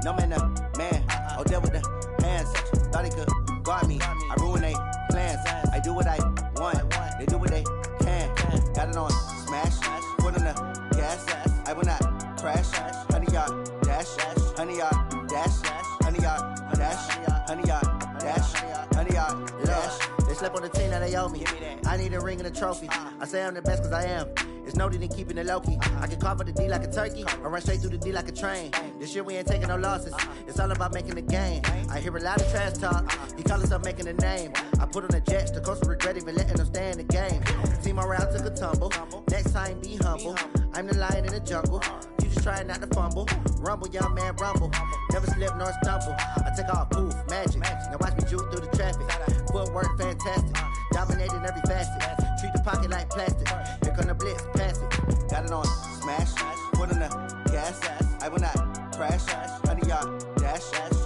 No man, man. Oh, deal with the hands. Thought he could guard me. I ruin they plans. I do what I want. They do what they can. Got it on smash. Put on the gas. I will not crash. 100-yard dash. 100-yard dash. 100-yard dash. 100-yard dash. 100-yard dash. They slept on the team that they owe me. I need a ring and a trophy. I say I'm the best cause I am. It's no need in keeping it low-key. I can carve for the D like a turkey, or run straight through the D like a train. This year we ain't taking no losses. It's all about making the game. I hear a lot of trash talk. He call himself making a name. I put on the jets. The coach will regret even letting them stay in the game. Team around took a tumble. Next time be humble. I'm the lion in the jungle. You just trying not to fumble. Rumble, young man, rumble. Never slip nor stumble. I take off, poof, magic. Now watch me juke through the traffic. Footwork fantastic. Dominating every facet. Treat the pocket like plastic. Here come the blitz, pass it. Got it on smash. Put on the gas. I will not crash. 100-yard dash.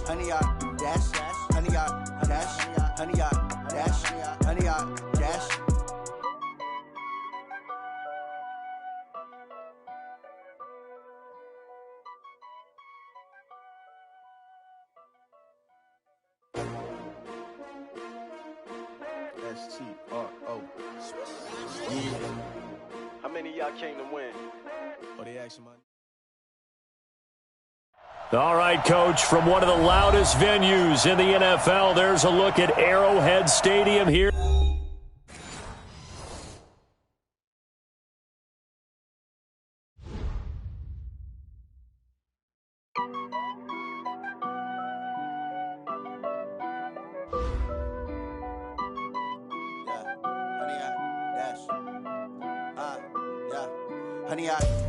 100-yard dash. 100-yard dash. 100-yard dash. 100-yard dash. S-T-R-O. Yeah. How many of y'all came to win? Or they action money? All right, Coach, from one of the loudest venues in the NFL, there's a look at Arrowhead Stadium here.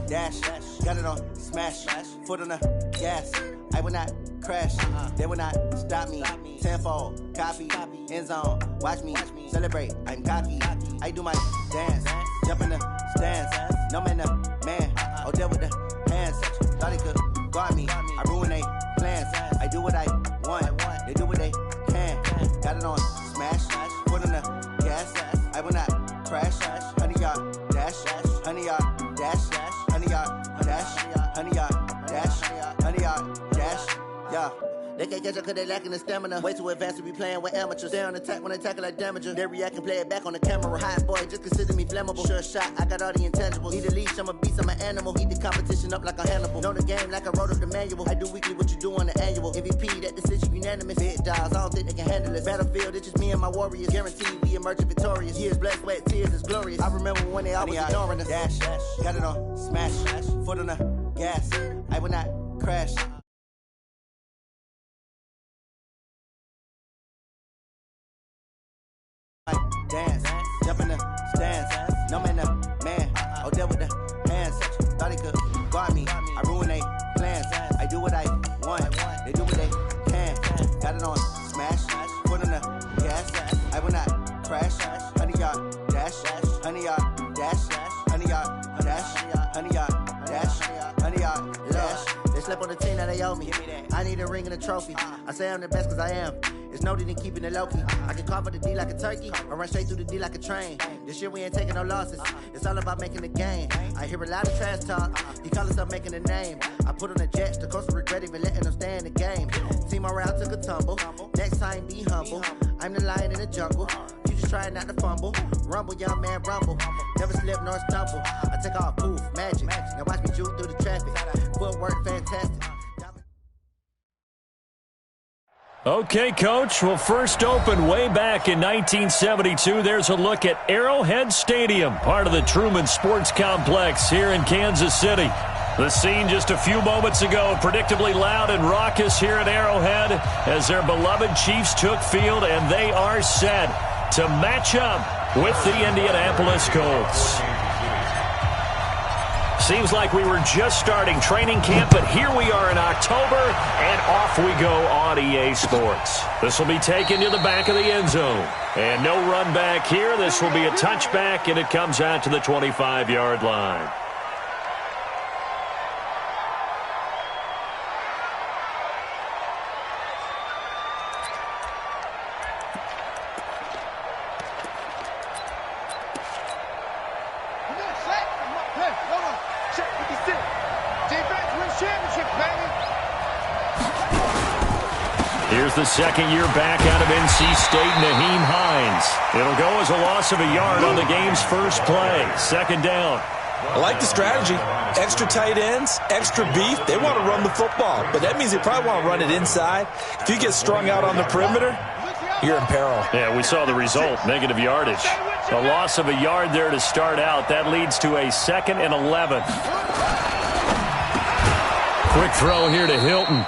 Dash, got it on smash, foot on the gas. I will not crash, they will not stop me. Tenfold, copy, end zone, watch me celebrate. I'm cocky, I do my dance, jump in the stands. No man, man, oh deal with the hands. Thought he could guard me, I ruin they plans. I do what I want, they do what they can. Got it on smash, foot on the gas. I will not crash, 100-yard dash, 100-yard dash. 100-yard dash, 100-yard dash, 100-yard dash, yeah. They can't catch up cause they lacking the stamina. Way too advanced to be playing with amateurs. They on attack when they tackle like damager. They react and play it back on the camera. Hot boy, just consider me flammable. Sure shot, I got all the intangibles. Need a leash, I'm a beast, I'm an animal. Heat the competition up like a Hannibal. Know the game like I wrote up the manual. I do weekly what you do on the annual. MVP, that decision unanimous. Big dogs, I don't think they can handle it. Battlefield, it's just me and my warriors. Guaranteed we emerge victorious. Years, blood, sweat, tears, it's glorious. I remember when they always ignoring us. Dash, got it on smash, foot on the gas. I will not crash. Dance, jump in the stands. No man, man, oh deal with the hands. Thought he could guard me. I ruin they plans. I do what I want. They do what they can. Got it on smash. Put on the gas. I will not crash. 100-yard dash. 100-yard dash. 100-yard dash. 100-yard dash. 100-yard dash. They slept on the team that they owe me. I need a ring and a trophy. I say I'm the best cause I am. It's no need in keeping it low-key. I can carve for the D like a turkey, or run straight through the D like a train. This year we ain't taking no losses. It's all about making the game. I hear a lot of trash talk. He call himself making a name. I put on the jets. The coach will regret even letting them stay in the game. Team around took a tumble. Next time be humble. I'm the lion in the jungle. You just trying not to fumble. Rumble, young man, rumble. Never slip nor stumble. I take off, poof, magic. Now watch me juke through the traffic. Footwork fantastic. Okay, Coach. Well, first opened way back in 1972. There's a look at Arrowhead Stadium, part of the Truman Sports Complex here in Kansas City. The scene just a few moments ago, predictably loud and raucous here at Arrowhead as their beloved Chiefs took field, and they are set to match up with the Indianapolis Colts. Seems like we were just starting training camp, but here we are in October, and off we go on EA Sports. This will be taken to the back of the end zone. And no run back here. This will be a touchback, and it comes out to the 25-yard line. Defense wins championship, baby. Here's the second year back out of NC State, Naheem Hines. It'll go as a loss of a yard on the game's first play. Second down. I like the strategy. Extra tight ends, extra beef. They want to run the football, but that means they probably want to run it inside. If you get strung out on the perimeter, you're in peril. Yeah, we saw the result, negative yardage. A loss of a yard there to start out. That leads to a 2nd and 11. Quick throw here to Hilton.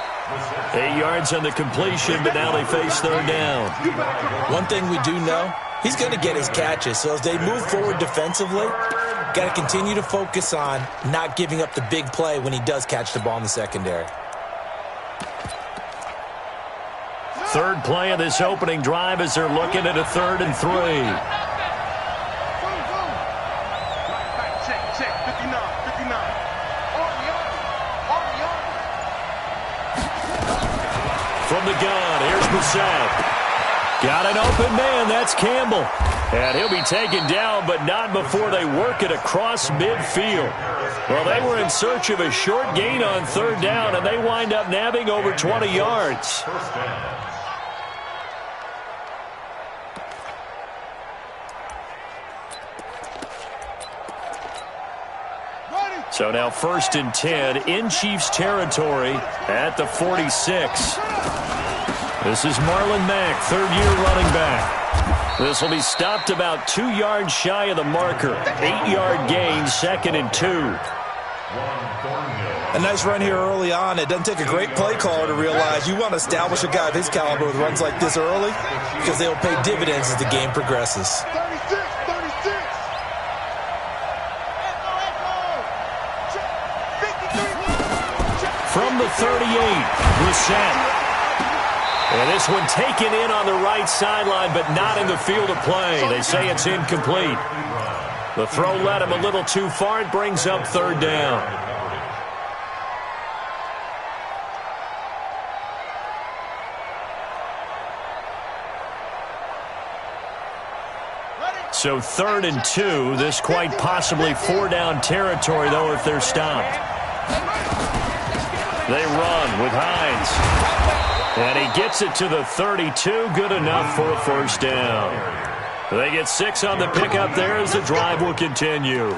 8 yards on the completion, but now they face third down. One thing we do know, he's going to get his catches. So as they move forward defensively, got to continue to focus on not giving up the big play when he does catch the ball in the secondary. Third play of this opening drive as they're looking at a 3rd and 3. From the gun, here's Brissett. Got an open man, that's Campbell. And he'll be taken down, but not before they work it across midfield. Well, they were in search of a short gain on 3rd down, and they wind up nabbing over 20 yards. So now 1st and 10 in Chiefs territory at the 46. This is Marlon Mack, 3rd-year running back. This will be stopped about 2 yards shy of the marker. 8-yard gain, 2nd and 2. A nice run here early on. It doesn't take a great play caller to realize you want to establish a guy of his caliber with runs like this early because they'll pay dividends as the game progresses. From the 38, Brissett. And this one taken in on the right sideline, but not in the field of play. They say it's incomplete. The throw led him a little too far. It brings up 3rd down. So 3rd and 2. This quite possibly 4-down territory, though, if they're stopped. They run with Hines. And he gets it to the 32. Good enough for a 1st down. They get 6 on the pickup there as the drive will continue.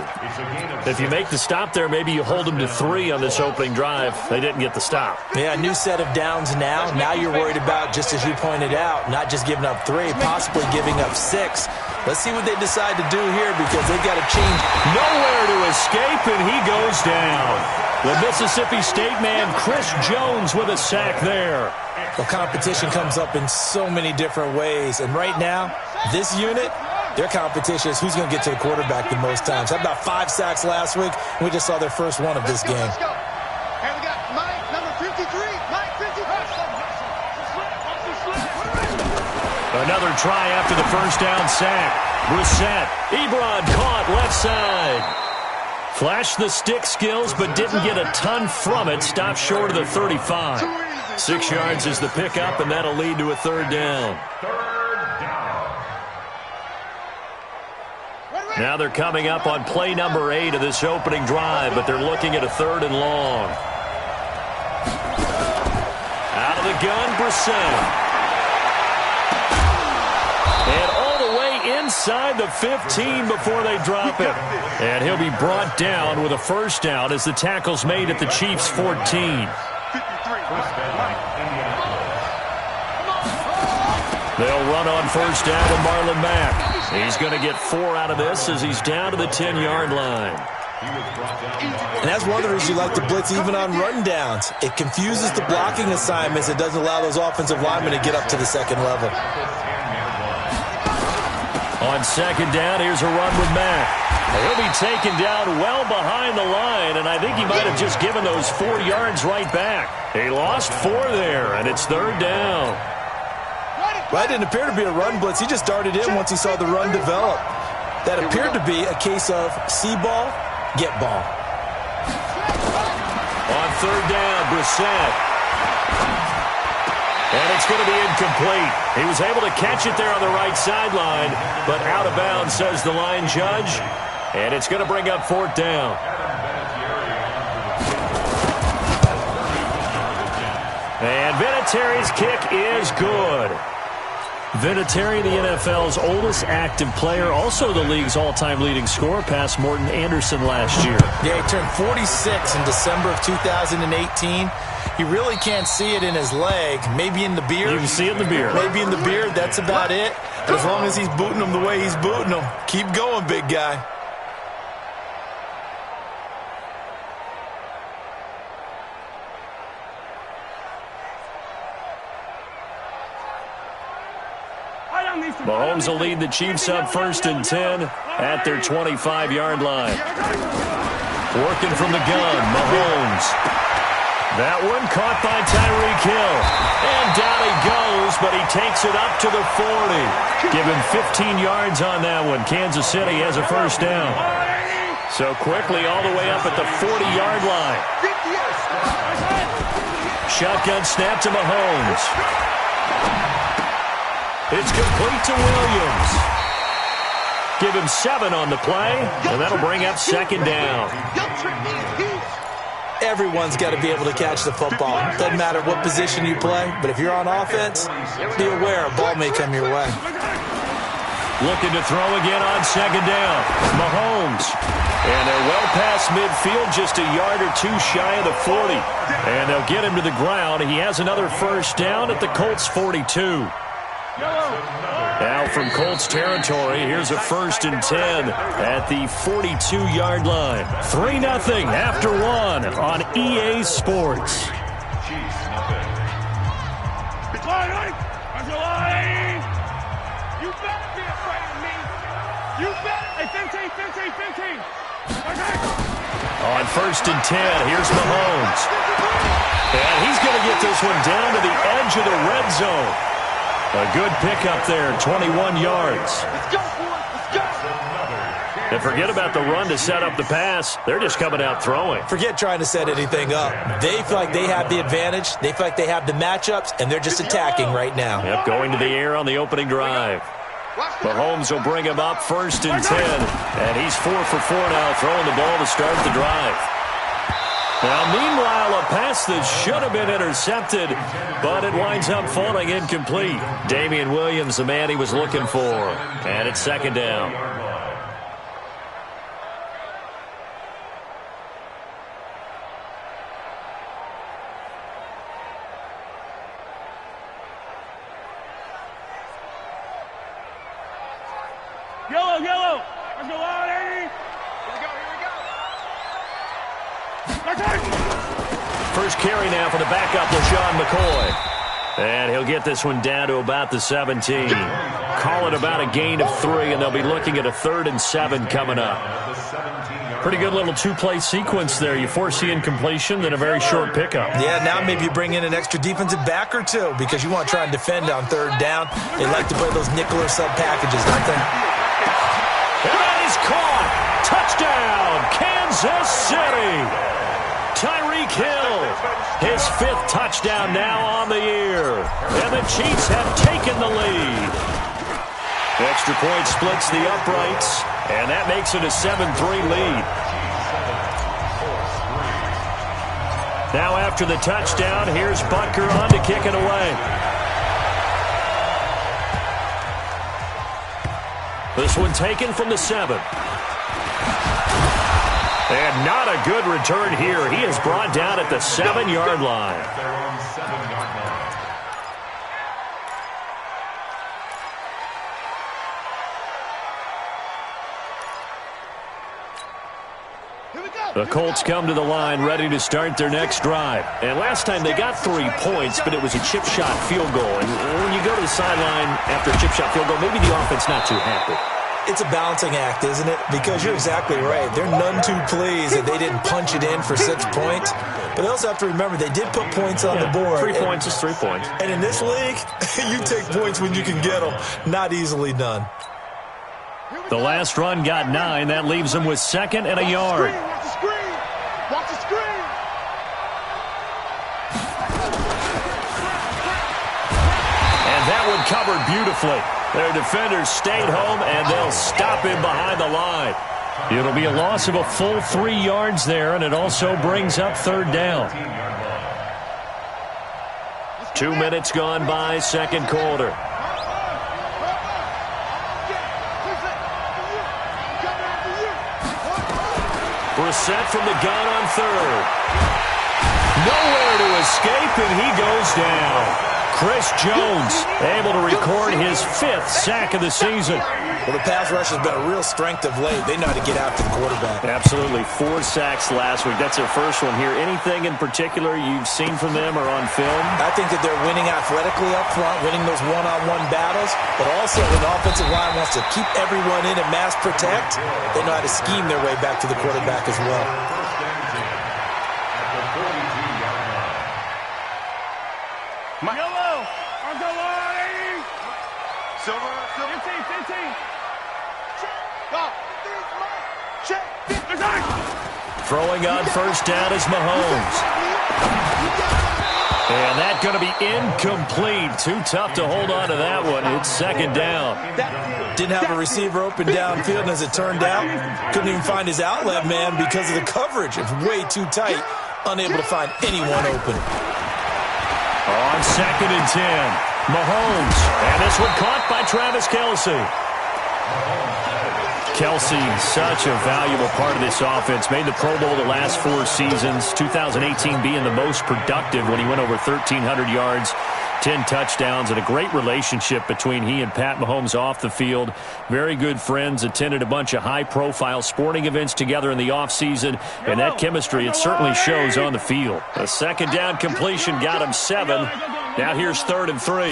If you make the stop there, maybe you hold them to 3 on this opening drive. They didn't get the stop. Yeah, new set of downs now. Now you're worried about, just as you pointed out, not just giving up 3, possibly giving up 6. Let's see what they decide to do here because they've got to change. Nowhere to escape, and he goes down. The Mississippi State man, Chris Jones, with a sack there. Well, competition comes up in so many different ways. And right now, this unit, their competition is who's going to get to the quarterback the most times. How about 5 sacks last week? We just saw their first one of this game. And we got Mike, number 53. Mike, 53. Another try after the 1st down sack. Brissett. Ebron caught left side. Flashed the stick skills, but didn't get a ton from it. Stopped short of the 35. 6 yards is the pickup, and that'll lead to a 3rd down. Now they're coming up on play number 8 of this opening drive, but they're looking at a 3rd and long. Out of the gun, Brissett. And all the way inside the 15 before they drop him. And he'll be brought down with a 1st down as the tackle's made at the Chiefs' 14. They'll run on 1st down with Marlon Mack. He's going to get 4 out of this as he's down to the 10-yard line. And that's one of the reasons you like to blitz even on run downs. It confuses the blocking assignments. It doesn't allow those offensive linemen to get up to the 2nd level. On 2nd down, here's a run with Mack. He'll be taken down well behind the line, and I think he might have just given those 4 yards right back. He lost 4 there, and it's 3rd down. Well, it didn't appear to be a run blitz. He just darted in once he saw the run develop. That appeared to be a case of see ball, get ball. On 3rd down, Brissett. And it's going to be incomplete. He was able to catch it there on the right sideline, but out of bounds, says the line judge. And it's going to bring up 4th down. And Vinatieri's kick is good. Vinatieri, the NFL's oldest active player, also the league's all-time leading scorer, past Morton Anderson last year. Yeah, he turned 46 in December of 2018. He really can't see it in his leg, maybe in the beard. You can see it in the beard. Maybe in the beard, that's about it. But as long as he's booting him the way he's booting him, keep going, big guy. Mahomes will lead the Chiefs up 1st and 10 at their 25-yard line. Working from the gun, Mahomes. That one caught by Tyreek Hill. And down he goes, but he takes it up to the 40. Give him 15 yards on that one. Kansas City has a 1st down. So quickly all the way up at the 40-yard line. Shotgun snap to Mahomes. It's complete to Williams. Give him 7 on the play, and that'll bring up 2nd down. Everyone's got to be able to catch the football. Doesn't matter what position you play, but if you're on offense, be aware a ball may come your way. Looking to throw again on 2nd down. Mahomes. And they're well past midfield, just a yard or 2 shy of the 40. And they'll get him to the ground. He has another 1st down at the Colts 42. Now from Colts territory, here's a 1st and 10 at the 42-yard line. 3-0 after 1 on EA Sports. You better be afraid of me. You better. Hey, 15. On 1st and 10, here's Mahomes. And he's going to get this one down to the edge of the red zone. A good pickup there, 21 yards. Let's go, boys. Let's go. And forget about the run to set up the pass. They're just coming out throwing. Forget trying to set anything up. They feel like they have the advantage. They feel like they have the matchups, and they're just attacking right now. Yep, going to the air on the opening drive. Mahomes will bring him up 1st and 10. And he's 4 for 4 now, throwing the ball to start the drive. Now, meanwhile, a pass that should have been intercepted, but it winds up falling incomplete. Damian Williams, the man he was looking for. And it's 2nd down. Yellow. Let's go on, Eddie. Here we go. First carry now for the backup, LaShawn McCoy. And he'll get this one down to about the 17. Call it about a gain of 3, and they'll be looking at a 3rd and 7 coming up. Pretty good little 2-play sequence there. You force the incompletion, then a very short pickup. Yeah, now maybe you bring in an extra defensive back or 2 because you want to try and defend on 3rd down. They like to play those nickel or sub packages, don't they? And that is caught. Touchdown, Kansas City. Tyreek Hill, his 5th touchdown now on the year. And the Chiefs have taken the lead. Extra point splits the uprights, and that makes it a 7-3 lead. Now after the touchdown, here's Butker on to kick it away. This one taken from the 7. And not a good return here. He is brought down at the 7-yard line. The Colts come to the line ready to start their next drive. And last time they got 3 points, but it was a chip shot field goal. And when you go to the sideline after a chip shot field goal, maybe the offense not too happy. It's a balancing act, isn't it? Because you're exactly right. They're none too pleased that they didn't punch it in for 6 points. But they also have to remember they did put points on the board. 3 points is 3 points. And in this league, you take points when you can get them. Not easily done. The last run got 9. That leaves them with 2nd and a yard. Watch the screen. Watch the screen. And that one covered beautifully. Their defenders stayed home, and they'll stop him behind the line. It'll be a loss of a full 3 yards there, and it also brings up 3rd down. 2 minutes gone by, second quarter. Brissett from the gun on third. Nowhere to escape, and he goes down. Chris Jones able to record his 5th sack of the season. Well, the pass rush has been a real strength of late. They know how to get after the quarterback. Absolutely. 4 sacks last week. That's their first one here. Anything in particular you've seen from them or on film? I think that they're winning athletically up front, winning those one-on-one battles, but also when the offensive line wants to keep everyone in and mass protect, they know how to scheme their way back to the quarterback as well. Yellow on the line. Silver. 15. Throwing on first down is Mahomes. And that's going to be incomplete. Too tough to hold on to that one. It's second down. Didn't have a receiver open downfield, and as it turned out, couldn't even find his outlet man because of the coverage. It's way too tight, unable to find anyone open. On second and 10, Mahomes. And this one caught by Travis Kelce. Kelce, such a valuable part of this offense. Made the Pro Bowl the last 4 seasons. 2018 being the most productive when he went over 1,300 yards, 10 touchdowns, and a great relationship between he and Pat Mahomes off the field. Very good friends. Attended a bunch of high-profile sporting events together in the offseason. And that chemistry, it certainly shows on the field. A second down completion got him 7. Now here's 3rd and 3.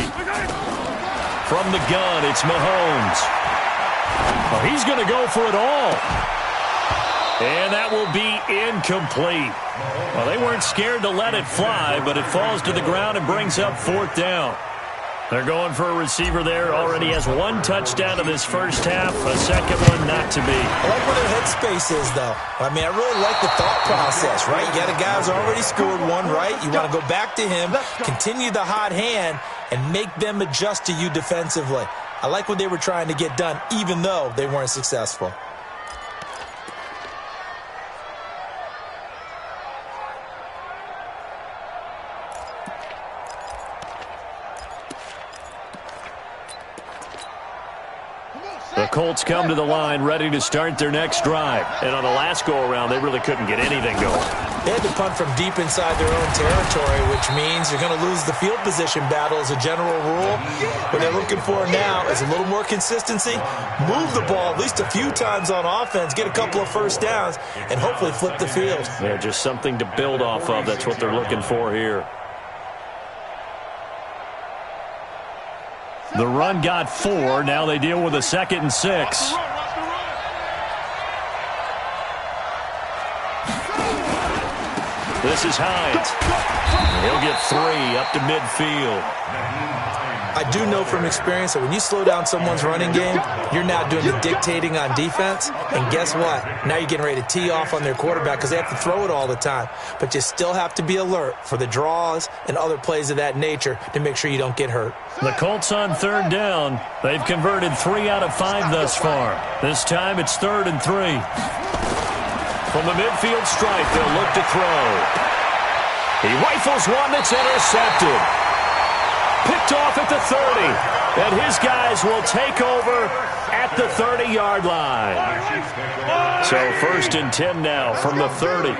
From the gun, it's Mahomes. Well, he's going to go for it all. And that will be incomplete. Well, they weren't scared to let it fly, but it falls to the ground and brings up 4th down. They're going for a receiver there. Already has 1 touchdown in this first half. A second one not to be. I like where their headspace is, though. I mean, I really like the thought process, right? You got a guy who's already scored 1, right? You want to go back to him, continue the hot hand, and make them adjust to you defensively. I like what they were trying to get done, even though they weren't successful. The Colts come to the line ready to start their next drive. And on the last go-around, they really couldn't get anything going. They had to punt from deep inside their own territory, which means you're going to lose the field position battle as a general rule. What they're looking for now is a little more consistency, move the ball at least a few times on offense, get a couple of first downs, and hopefully flip the field. Yeah, just something to build off of. That's what they're looking for here. The run got 4. Now they deal with a 2nd and 6. This is Hines. He'll get 3 up to midfield. I do know from experience that when you slow down someone's running game, you're now doing the dictating on defense. And guess what? Now you're getting ready to tee off on their quarterback because they have to throw it all the time. But you still have to be alert for the draws and other plays of that nature to make sure you don't get hurt. The Colts on 3rd down. They've converted 3 out of 5 thus far. This time it's 3rd and 3. From the midfield stripe, they'll look to throw. He rifles one that's intercepted. Picked off at the 30. And his guys will take over at the 30-yard line. So 1st and 10 now from the 30.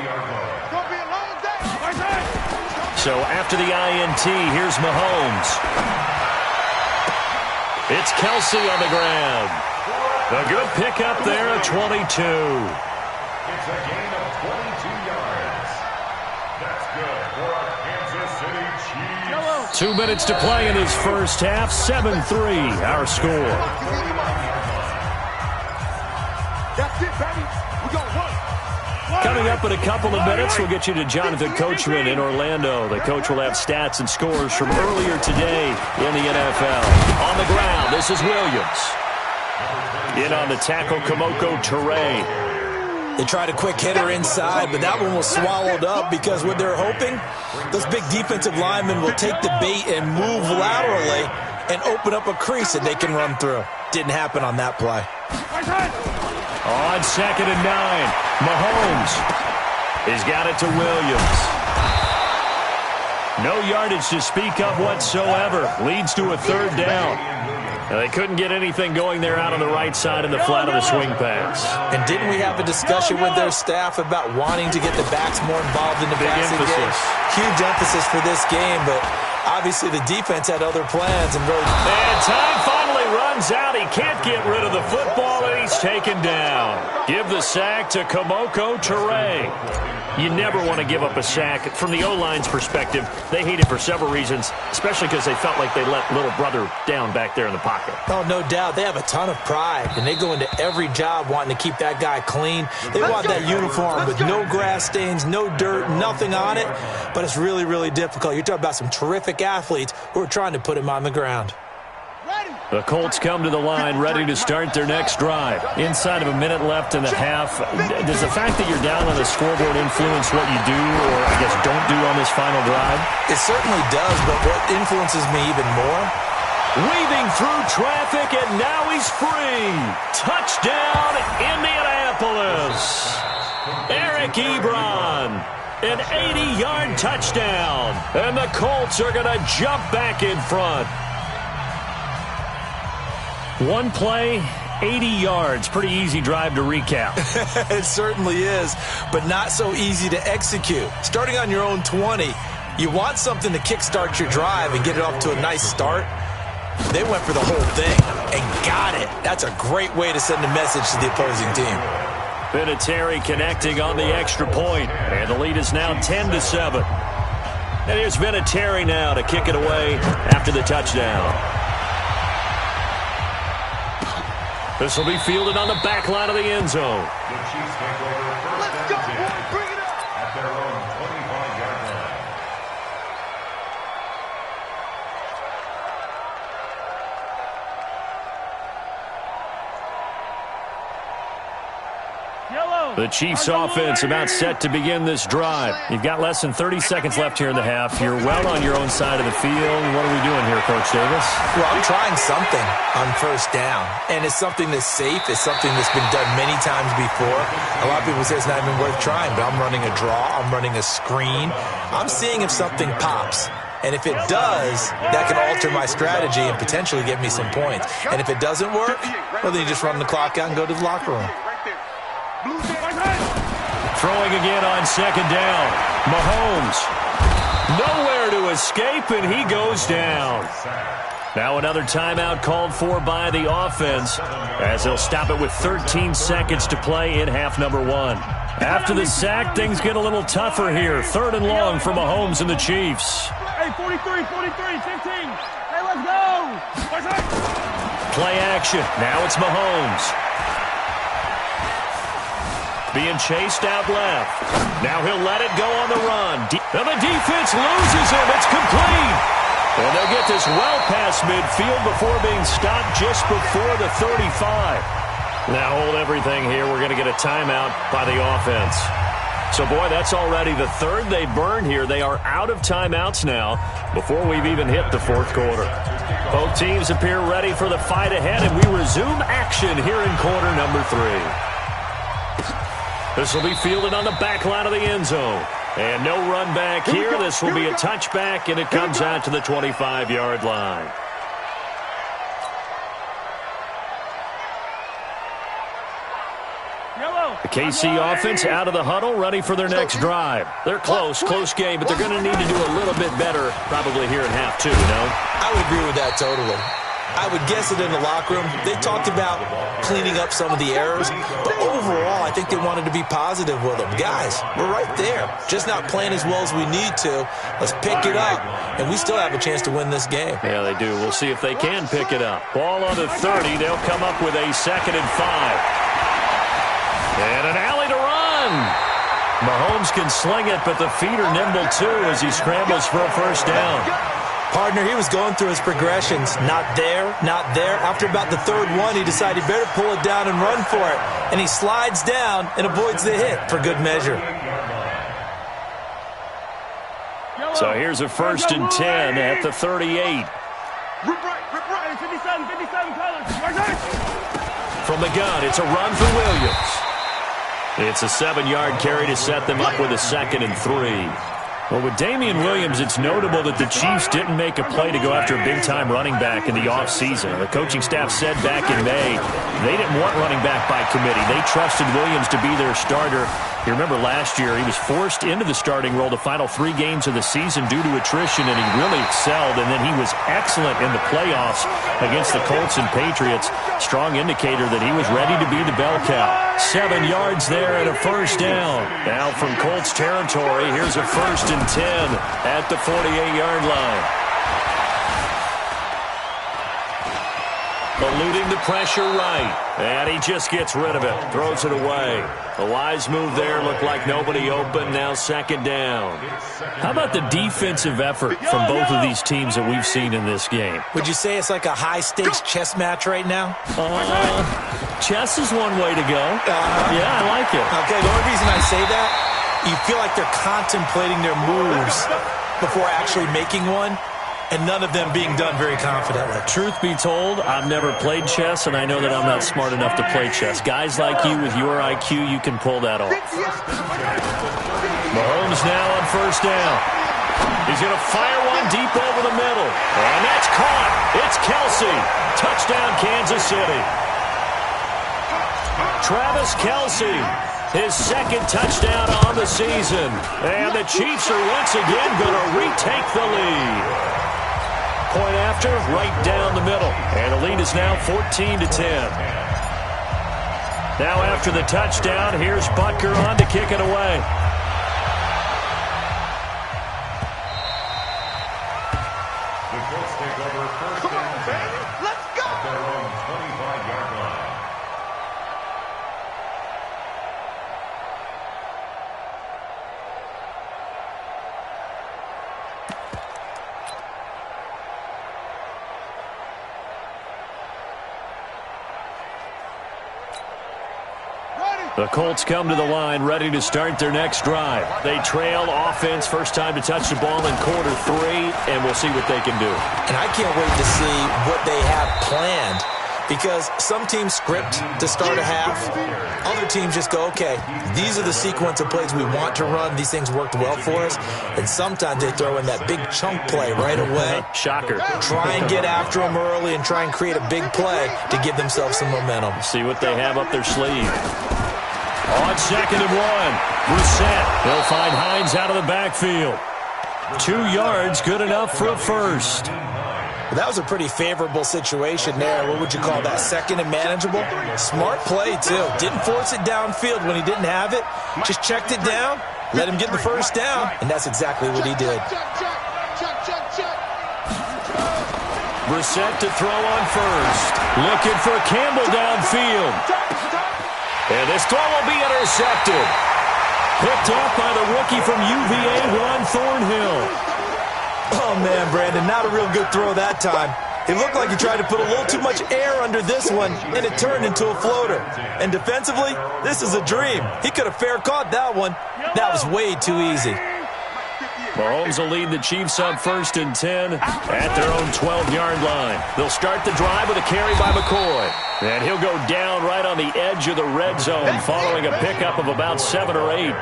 So after the INT, here's Mahomes. It's Kelce on the ground. A good pickup there at 22. It's a gain of 22 yards. That's good for our Kansas City Chiefs. 2 minutes to play in this first half. 7-3 our score. That's it, baby. We got 1. Coming up in a couple of minutes, we'll get you to Jonathan Coachman in Orlando. The coach will have stats and scores from earlier today in the NFL. On the ground, this is Williams. In on the tackle, Kamoko Toure. They tried a quick hitter inside, but that one was swallowed up because what they're hoping, those big defensive linemen will take the bait and move laterally and open up a crease that they can run through. Didn't happen on that play. On 2nd and 9, Mahomes. He's got it to Williams. No yardage to speak of whatsoever. Leads to a third down. Now, they couldn't get anything going there out on the right side in the flat of the swing pass. And didn't we have a discussion with their staff about wanting to get the backs more involved in the passing game? Huge emphasis for this game, but obviously the defense had other plans. And time finally runs out. He can't get rid of the football, and he's taken down. Give the sack to Kamoko Toure. You never want to give up a sack. From the O-line's perspective, they hate it for several reasons, especially because they felt like they let little brother down back there in the pocket. Oh, no doubt. They have a ton of pride, and they go into every job wanting to keep that guy clean. They want that uniform with no grass stains, no dirt, nothing on it, but it's really, really difficult. You're talking about some terrific athletes who are trying to put him on the ground. The Colts come to the line ready to start their next drive. Inside of a minute left in the half, does the fact that you're down on the scoreboard influence what you do or, I guess, don't do on this final drive? It certainly does, but what influences me even more? Weaving through traffic, and now he's free. Touchdown, Indianapolis. Eric Ebron. An 80-yard touchdown. And the Colts are going to jump back in front. One play, 80 yards. Pretty easy drive to recap. It certainly is, but not so easy to execute. Starting on your own 20, you want something to kickstart your drive and get it off to a nice start. They went for the whole thing and got it. That's a great way to send a message to the opposing team. Vinatieri connecting on the extra point, and the lead is now 10-7. And here's Vinatieri now to kick it away after the touchdown. This will be fielded on the back line of the end zone. The Chiefs take over first and 10 bring it up at their own 25-yard line. The Chiefs offense about set to begin this drive. You've got less than 30 seconds left here in the half. You're well on your own side of the field. What are we doing here, Coach Davis? Well, I'm trying something on first down, and it's something that's safe. It's something that's been done many times before. A lot of people say it's not even worth trying, but I'm running a draw. I'm running a screen. I'm seeing if something pops. And if it does, that can alter my strategy and potentially get me some points. And if it doesn't work, well, then you just run the clock out and go to the locker room. Throwing again on second down. Mahomes. Nowhere to escape, and he goes down. Now another timeout called for by the offense as they'll stop it with 13 seconds to play in half number one. After the sack, things get a little tougher here. Third and long for Mahomes and the Chiefs. Hey, 43, 15. Hey, let's go. Play action. Now it's Mahomes. Being chased out left. Now he'll let it go on the run. And the defense loses him. It's complete. And they'll get this well past midfield before being stopped just before the 35. Now hold everything here. We're going to get a timeout by the offense. So, boy, that's already the third they burned here. They are out of timeouts now before we've even hit the fourth quarter. Both teams appear ready for the fight ahead, and we resume action here in quarter number 3. This will be fielded on the back line of the end zone. And no run back here. This will be a touchback, and it comes out to the 25-yard line. The KC offense out of the huddle, ready for their next drive. They're close game, but they're going to need to do a little bit better probably here in half two, no? I would agree with that totally. I would guess it in the locker room. They talked about cleaning up some of the errors, but overall, I think they wanted to be positive with them. Guys, we're right there. Just not playing as well as we need to. Let's pick it up, and we still have a chance to win this game. Yeah, they do. We'll see if they can pick it up. Ball on the 30. They'll come up with a 2nd and 5. And an alley to run. Mahomes can sling it, but the feet are nimble, too, as he scrambles for a first down. Partner, he was going through his progressions. Not there, not there. After about the third one, he decided he better pull it down and run for it. And he slides down and avoids the hit for good measure. So here's a 1st and 10 at the 38. From the gun, it's a run for Williams. It's a 7-yard carry to set them up with a 2nd and 3. Well, with Damian Williams, it's notable that the Chiefs didn't make a play to go after a big-time running back in the offseason. The coaching staff said back in May they didn't want running back by committee. They trusted Williams to be their starter. You remember last year he was forced into the starting role the final 3 games of the season due to attrition, and he really excelled. And then he was excellent in the playoffs against the Colts and Patriots. Strong indicator that he was ready to be the bell cow. 7 yards there and a first down. Now from Colts territory, here's a 1st and 10 at the 48-yard line. Eluding the pressure right. And he just gets rid of it. Throws it away. A wise move there. Looked like nobody open. Now 2nd down. How about the defensive effort from both of these teams that we've seen in this game? Would you say it's like a high-stakes chess match right now? Chess is one way to go. Yeah, I like it. Okay, the only reason I say that, you feel like they're contemplating their moves before actually making one, and none of them being done very confidently. Truth be told, I've never played chess, and I know that I'm not smart enough to play chess. Guys like you with your IQ, you can pull that off. Mahomes now on 1st down. He's going to fire one deep over the middle. And that's caught. It's Kelsey. Touchdown, Kansas City. Travis Kelsey, his 2nd touchdown on the season. And the Chiefs are once again going to retake the lead. Point after, right down the middle. And the lead is now 14-10. Now after the touchdown, here's Butker on to kick it away. The Colts take over 1st and 10. Let's go! At their own 25-yard line. The Colts come to the line ready to start their next drive. They trail offense, first time to touch the ball in quarter 3, and we'll see what they can do. And I can't wait to see what they have planned, because some teams script to start a half. Other teams just go, okay, these are the sequence of plays we want to run. These things worked well for us. And sometimes they throw in that big chunk play right away. Shocker. Try and get after them early and try and create a big play to give themselves some momentum. See what they have up their sleeve. On 2nd and 1, Brissett. He'll find Hines out of the backfield. 2 yards, good enough for a first. That was a pretty favorable situation there. What would you call that? 2nd and manageable? Smart play, too. Didn't force it downfield when he didn't have it. Just checked it down, let him get the first down, and that's exactly what he did. Brissett to throw on first. Looking for Campbell downfield. And this throw will be intercepted. Picked off by the rookie from UVA, Ron Thornhill. Oh, man, Brandon, not a real good throw that time. It looked like he tried to put a little too much air under this one, and it turned into a floater. And defensively, this is a dream. He could have fair caught that one. That was way too easy. Mahomes will lead the Chiefs on 1st and 10 at their own 12-yard line. They'll start the drive with a carry by McCoy. And he'll go down right on the edge of the red zone following a pickup of about 7 or 8.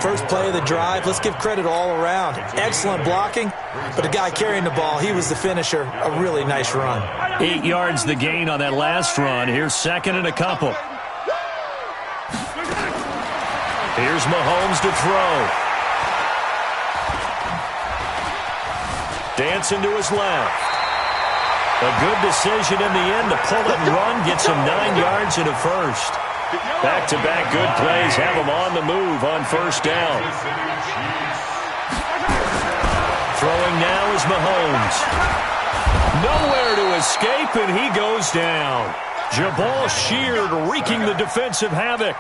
First play of the drive, let's give credit all around. Excellent blocking, but the guy carrying the ball, he was the finisher. A really nice run. 8 yards the gain on that last run. Here's 2nd and a couple. Here's Mahomes to throw. Dancing to his left. A good decision in the end to pull it and run. Gets him 9 yards and a first. Back-to-back good plays have him on the move on 1st down. Throwing now is Mahomes. Nowhere to escape, and he goes down. Jabal Sheard wreaking the defensive havoc.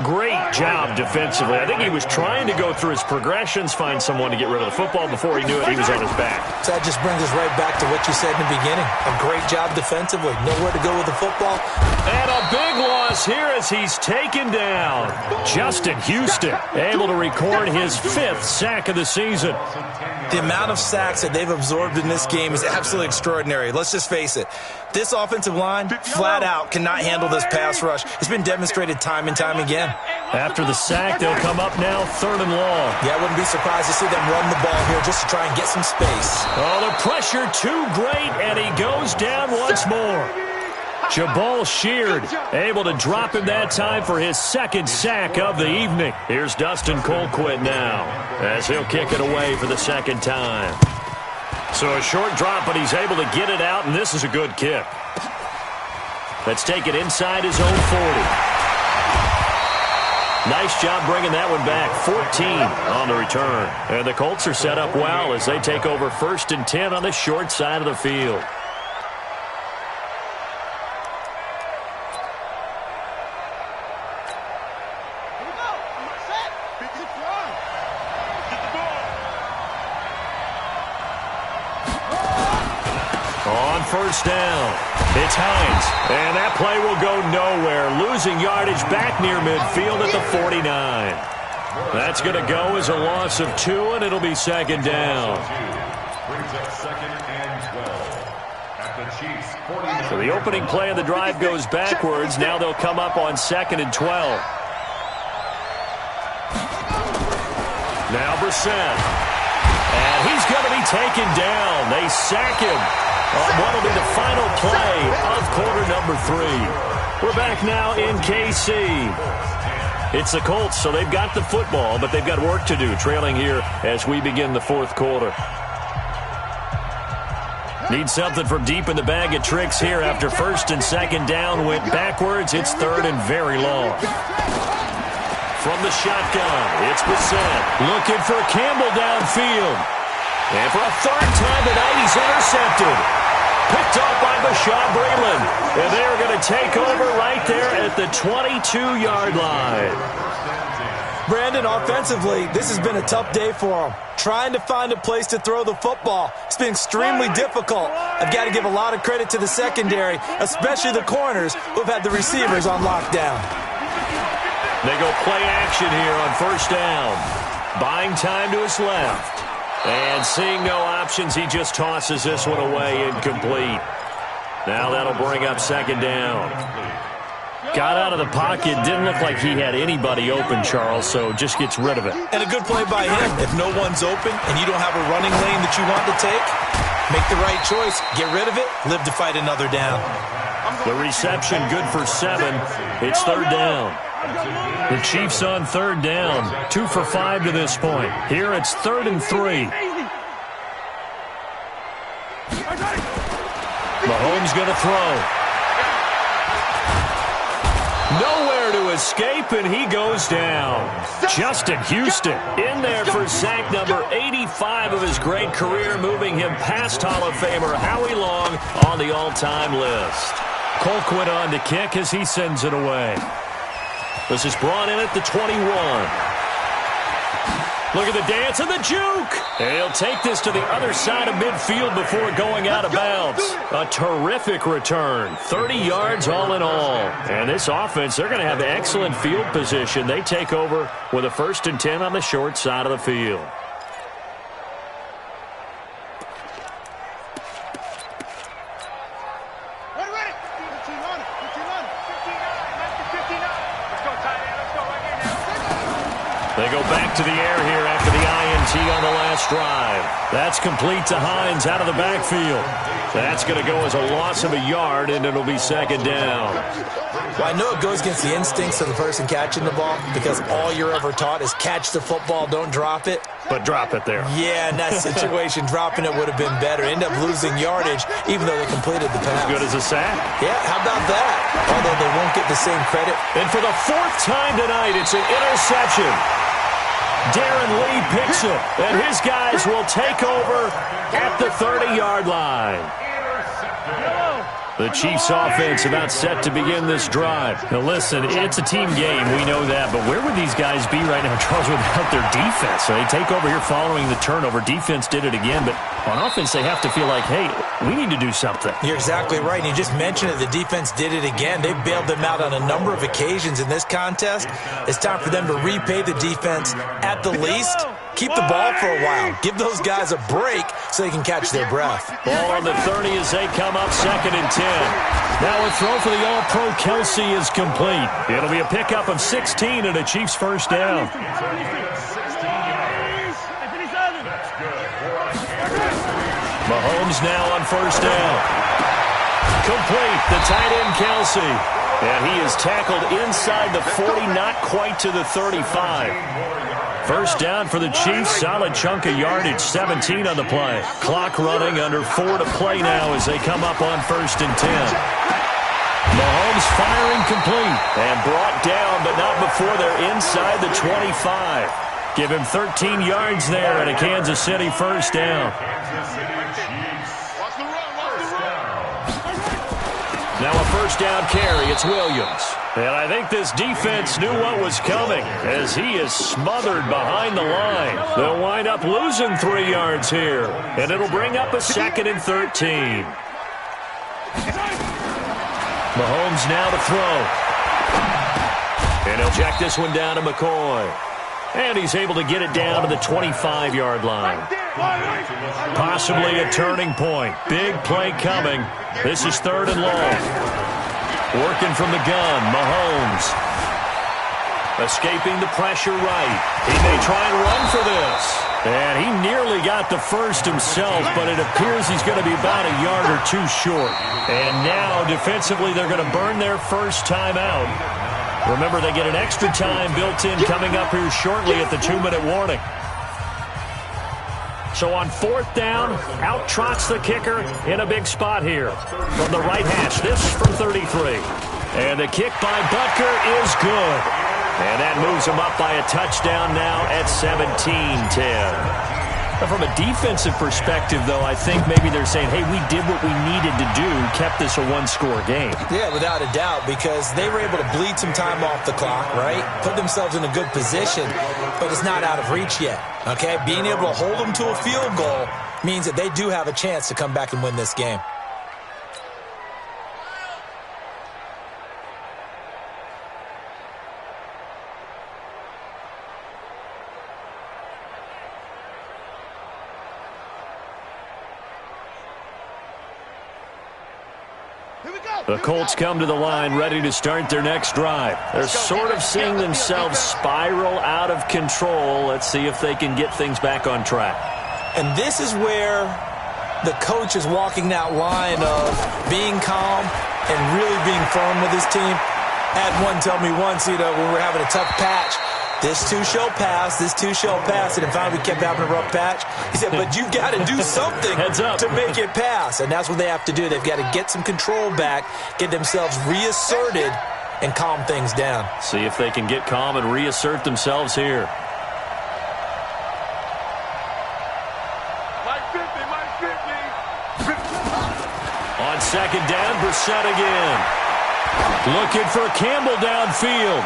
Great job defensively. I think he was trying to go through his progressions, find someone to get rid of the football. Before he knew it, he was on his back. So that just brings us right back to what you said in the beginning. A great job defensively. Nowhere to go with the football. And a big loss here as he's taken down. Justin Houston able to record his 5th sack of the season. The amount of sacks that they've absorbed in this game is absolutely extraordinary. Let's just face it. This offensive line, flat out, cannot handle this pass rush. It's been demonstrated time and time again. After the sack, they'll come up now 3rd and long. Yeah, I wouldn't be surprised to see them run the ball here just to try and get some space. Oh, the pressure too great, and he goes down once more. Jabal Sheard able to drop him that time for his 2nd sack of the evening. Here's Dustin Colquitt now as he'll kick it away for the 2nd time. So a short drop, but he's able to get it out, and this is a good kick. Let's take it inside his own 40. Nice job bringing that one back. 14 on the return. And the Colts are set up well as they take over 1st and 10 on the short side of the field. On 1st down, it's Hines, and that play will go nowhere, losing yardage back near midfield at the 49. That's going to go as a loss of 2, and it'll be 2nd down. Brings up 2nd and 12 at the Chiefs 49. So the opening play of the drive goes backwards. Now they'll come up on 2nd and 12. Now Brissett, and he's going to be taken down. They sack him on what will be the final play of quarter number 3. We're back now in KC. It's the Colts, so they've got the football, but they've got work to do, trailing here as we begin the 4th quarter. Need something from deep in the bag of tricks here after 1st and 2nd down went backwards. It's 3rd and very long. From the shotgun, it's Brissett looking for Campbell downfield. And for a 3rd time tonight, he's intercepted. Picked off by Bashaud Breeland. And they're going to take over right there at the 22-yard line. Brandon, offensively, this has been a tough day for them. Trying to find a place to throw the football. It's been extremely difficult. I've got to give a lot of credit to the secondary, especially the corners who've had the receivers on lockdown. They go play action here on 1st down. Buying time to his left. And seeing no options, he just tosses this one away, incomplete. Now that'll bring up 2nd down. Got out of the pocket, didn't look like he had anybody open, Charles, so just gets rid of it. And a good play by him. If no one's open and you don't have a running lane that you want to take, make the right choice, get rid of it, live to fight another down. The reception good for 7. It's 3rd down. The Chiefs on 3rd down, 2 for 5 to this point. Here it's 3rd and 3. Mahomes going to throw. Nowhere to escape, and he goes down. Justin Houston in there for sack number 85 of his great career, moving him past Hall of Famer Howie Long on the all-time list. Colquitt on to kick as he sends it away. This is brought in at the 21. Look at the dance and the juke. And he'll take this to the other side of midfield before going out of bounds. A terrific return. 30 yards all in all. And this offense, they're going to have excellent field position. They take over with a 1st and 10 on the short side of the field. They go back to the air here after the INT on the last drive. That's complete to Hines out of the backfield. That's going to go as a loss of a yard, and it'll be 2nd down. Well, I know it goes against the instincts of the person catching the ball because all you're ever taught is catch the football, don't drop it. But drop it there. Yeah, in that situation, dropping it would have been better. End up losing yardage, even though they completed the pass. As good as a sack. Yeah, how about that? Although they won't get the same credit. And for the 4th time tonight, it's an interception. Darren Lee picks it, and his guys will take over at the 30-yard line. The Chiefs offense about set to begin this drive. Now listen, it's a team game, we know that, but where would these guys be right now, Charles, without their defense? So they take over here following the turnover. Defense did it again, but on offense they have to feel like, hey, we need to do something. You're exactly right, and you just mentioned it. The defense did it again. They bailed them out on a number of occasions in this contest. It's time for them to repay the defense at the least keep the ball for a while. Give those guys a break so they can catch their breath. Ball on the 30 as they come up 2nd and 10. Now a throw for the All-Pro Kelsey is complete. It'll be a pickup of 16 and a Chiefs first down. Mahomes now on first down. Complete, the tight end Kelsey. And he is tackled inside the 40, not quite to the 35. First down for the Chiefs, solid chunk of yardage, 17 on the play. Clock running, under 4 to play now as they come up on 1st and 10. Mahomes firing complete and brought down, but not before they're inside the 25. Give him 13 yards there and a Kansas City first down. Now a first down carry, it's Williams. And I think this defense knew what was coming as he is smothered behind the line. They'll wind up losing 3 yards here, and it'll bring up a 2nd and 13. Mahomes now to throw. And he'll check this one down to McCoy. And he's able to get it down to the 25-yard line. Possibly a turning point. Big play coming. This is 3rd and long. Working from the gun, Mahomes. Escaping the pressure right. He may try and run for this. And he nearly got the first himself, but it appears he's going to be about a yard or 2 short. And now, defensively, they're going to burn their first time out. Remember, they get an extra time built in coming up here shortly at the 2-minute warning. So on 4th down, out trots the kicker in a big spot here. From the right hash, this from 33. And the kick by Butker is good. And that moves him up by a touchdown now at 17-10. From a defensive perspective, though, I think maybe they're saying, hey, we did what we needed to do, kept this a 1-score game. Yeah, without a doubt, because they were able to bleed some time off the clock, right? Put themselves in a good position, but it's not out of reach yet, okay? Being able to hold them to a field goal means that they do have a chance to come back and win this game. The Colts come to the line ready to start their next drive. They're sort of seeing themselves spiral out of control. Let's see if they can get things back on track. And this is where the coach is walking that line of being calm and really being firm with his team. Had one tell me once, when we were having a tough patch, this too shall pass, this too shall pass. And finally we kept having a rough patch. He said, but you've got to do something to make it pass. And that's what they have to do. They've got to get some control back, get themselves reasserted, and calm things down. See if they can get calm and reassert themselves here. On 2nd down, Brissett again. Looking for Campbell downfield.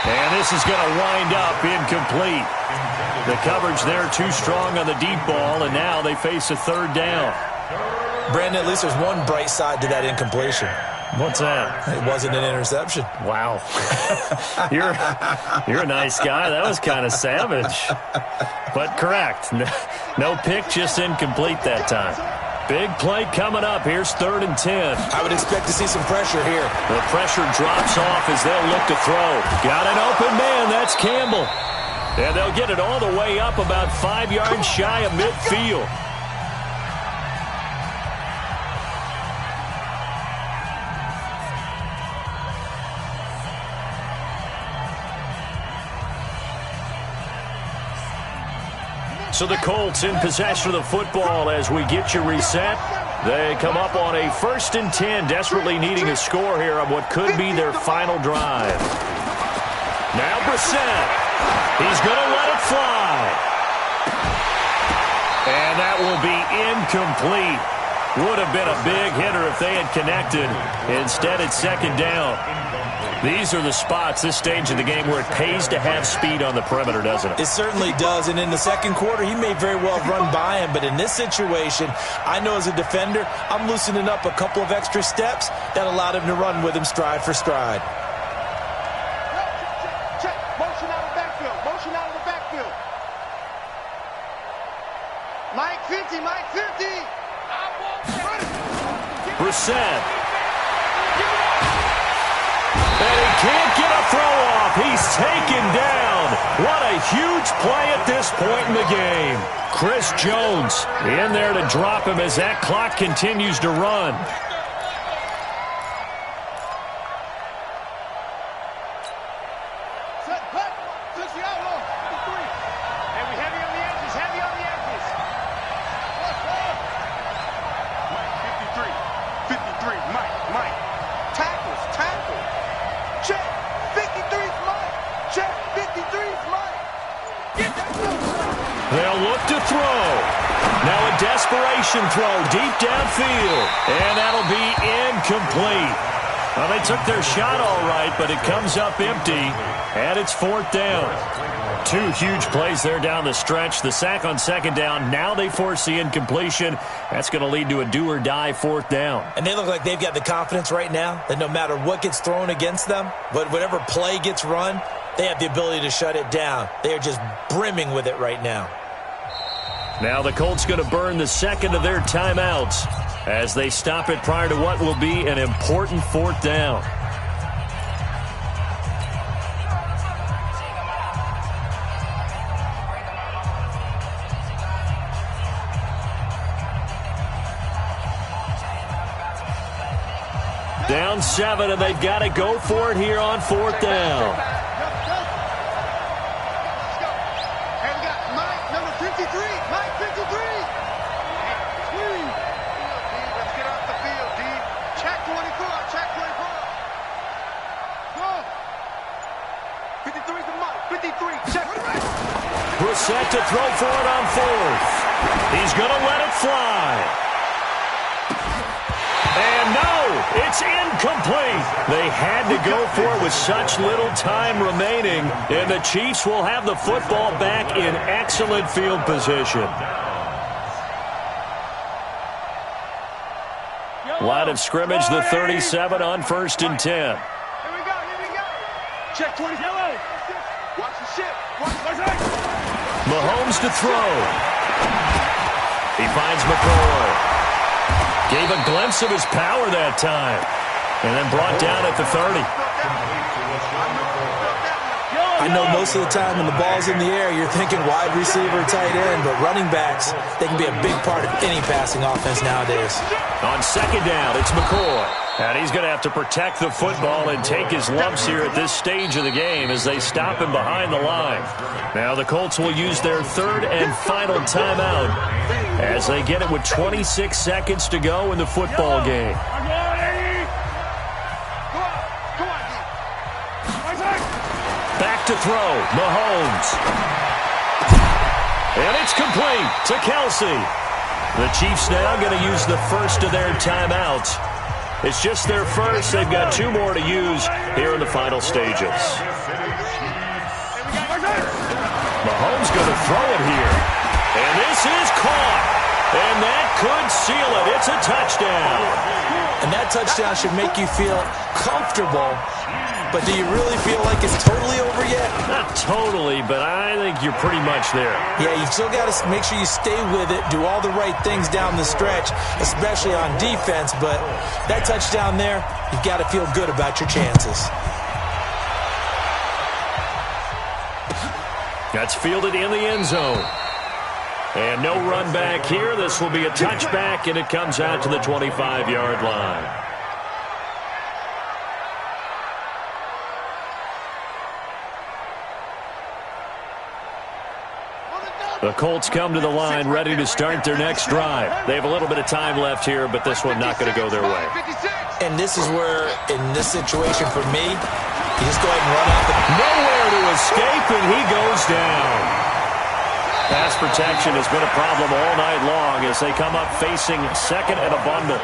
And this is going to wind up incomplete. The coverage there too strong on the deep ball, and now they face a 3rd down. Brandon, at least there's one bright side to that incompletion. What's that? It wasn't an interception. Wow. You're a nice guy. That was kind of savage. But correct. No pick, just incomplete that time. Big play coming up. Here's 3rd and 10. I would expect to see some pressure here. The pressure drops off as they'll look to throw. Got an open man. That's Campbell. And they'll get it all the way up about 5 yards shy of midfield. So the Colts in possession of the football as we get you reset. They come up on a 1st and 10, desperately needing a score here on what could be their final drive. Now Brissett. He's going to let it fly. And that will be incomplete. Would have been a big hitter if they had connected. Instead, it's 2nd down. These are the spots, this stage of the game, where it pays to have speed on the perimeter, doesn't it? It certainly does. And in the 2nd quarter, he may very well have run by him. But in this situation, I know as a defender, I'm loosening up a couple of extra steps that allowed him to run with him stride for stride. Check. Motion out of the backfield. Motion out of the backfield. Mike 50, Mike 50. Brissett. And he can't get a throw off. He's taken down. What a huge play at this point in the game. Chris Jones in there to drop him as that clock continues to run. They'll look to throw. Now a desperation throw deep downfield. And that'll be incomplete. Well, they took their shot all right, but it comes up empty. And it's 4th down. 2 huge plays there down the stretch. The sack on 2nd down. Now they force the incompletion. That's going to lead to a do-or-die 4th down. And they look like they've got the confidence right now that no matter what gets thrown against them, but whatever play gets run, they have the ability to shut it down. They are just brimming with it right now. Now the Colts going to burn the second of their timeouts as they stop it prior to what will be an important 4th down. Down 7, and they've got to go for it here on 4th down. Brissett to throw for it on 4th. He's going to let it fly. And no, it's incomplete. They had to go for it with such little time remaining. And the Chiefs will have the football back in excellent field position. Line of scrimmage, the 37 on 1st and 10. Here we go. Check 20. Yellow. Watch the ship. Watch it. Mahomes to throw. He finds McCoy. Gave a glimpse of his power that time. And then brought down at the 30. I know most of the time when the ball's in the air, you're thinking wide receiver, tight end, but running backs, they can be a big part of any passing offense nowadays. On 2nd down, it's McCoy. And he's going to have to protect the football and take his lumps here at this stage of the game as they stop him behind the line. Now the Colts will use their 3rd and final timeout as they get it with 26 seconds to go in the football game. Back to throw, Mahomes. And it's complete to Kelsey. The Chiefs now going to use the first of their timeouts. It's just their first. They've got 2 more to use here in the final stages. Mahomes going to throw it here. And this is caught. And that could seal it. It's a touchdown. And that touchdown should make you feel comfortable. But do you really feel like it's totally over yet? Not totally, but I think you're pretty much there. Yeah, you still got to make sure you stay with it, do all the right things down the stretch, especially on defense. But that touchdown there, you've got to feel good about your chances. That's fielded in the end zone. And no run back here. This will be a touchback, and it comes out to the 25-yard line. The Colts come to the line ready to start their next drive. They have a little bit of time left here, but this one not going to go their way. And this is where, in this situation for me, you just go ahead and run out. Nowhere to escape, and he goes down. Pass protection has been a problem all night long as they come up facing 2nd and a bundle.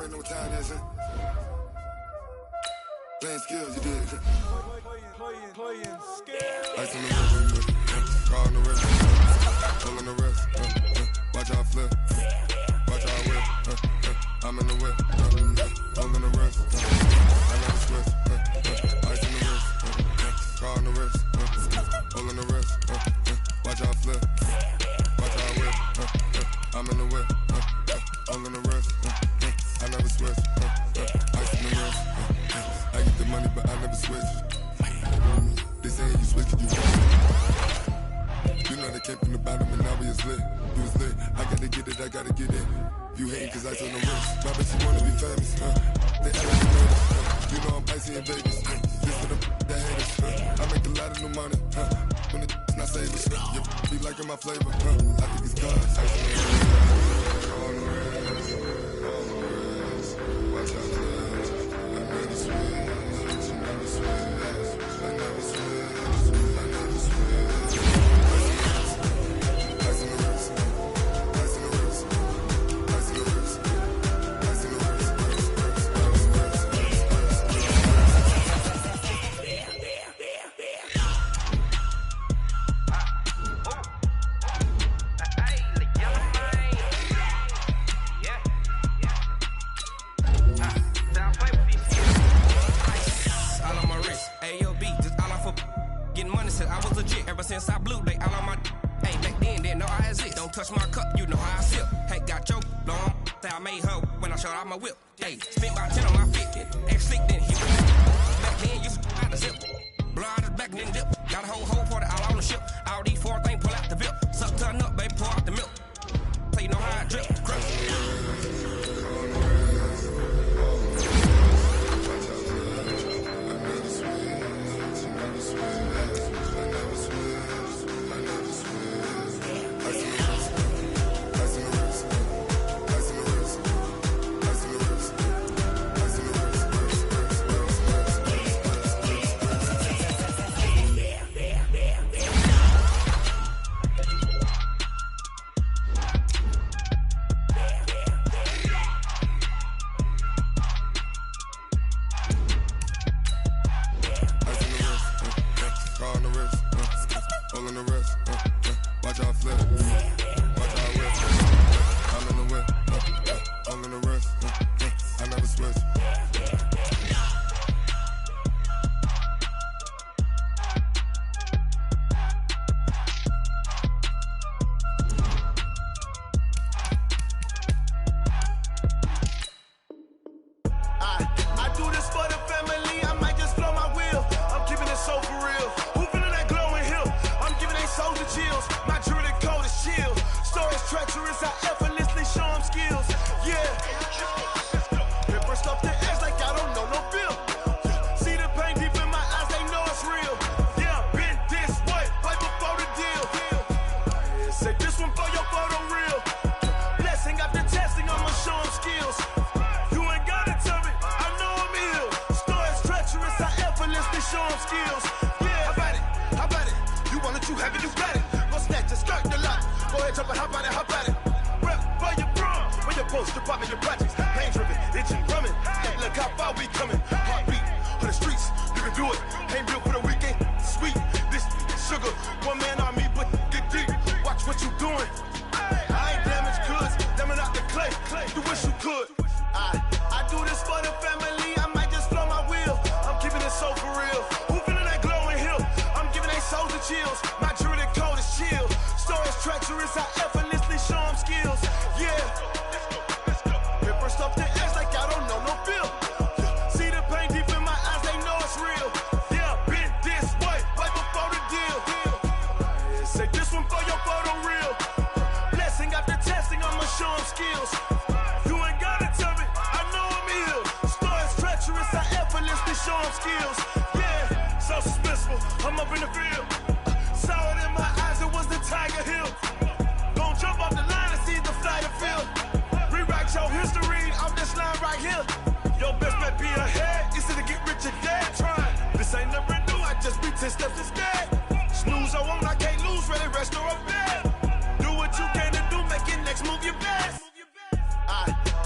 already know what time it is, huh? Playing skills, you did. Playing skills. Ice on the wrist, car on the wrist, pull on the wrist, watch how I flip, watch how I whip, I'm in the whip, pull on the wrist, I never switch, ice on the wrist, car on the wrist, pull on the wrist, watch how I flip, watch how I whip, I'm in the whip, pull on the wrist, I never switch, ice on the wrist, I get the money but I never switch. They say you switch it, you wrong. You know they came from the bottom and now we is lit. You was lit, I gotta get it, I gotta get it. You hating cause ice on the wrist. My bitch, you wanna be famous, They act like you notice, You know I'm icy in Vegas, This for the that haters, I make a lot of new money, When the not saving, You be liking my flavor, I think it's God. Ice on the wrist, on the wrist, watch out for this. I never switch, I never switch. Since I blew, they all on my. Hey, back then, didn't know I had it. Don't touch my cup, you know how I sip. Hey, got your long. Say I made her when I showed out my whip. Hey, spent about 10 on my fit. Ex slick, then he. Back then, you out the zip. Blood is back, then dip. Got a whole party all on the ship. All these 4 things pull out the VIP. Suck, turn up, baby, pour out the milk. So you know how I drip. Crush.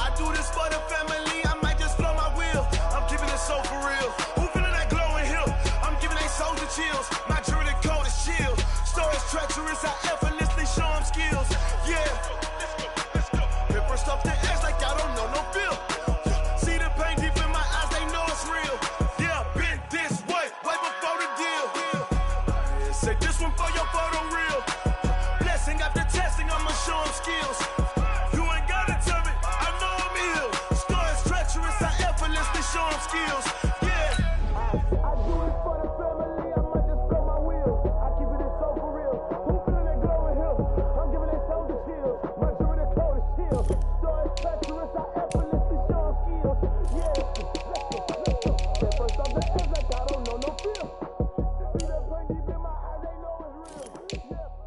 I do this for the family. Say this one for your photo reel. Blessing after testing, I'ma show them skills. You ain't gotta tell me, I know I'm ill. Stories treacherous, I effortlessly show them skills. Yeah. I do it for the family, I might just blow my wheel. I keep it so for real. Who feeling that glowing hill? I'm giving they soldier chills. My jewelry the coldest chill. Stories treacherous, I effortlessly show them skills. Yeah. Let's go. First off the edge like I don't know no feel. See that pain deep in my eyes, they know it's real. Yeah.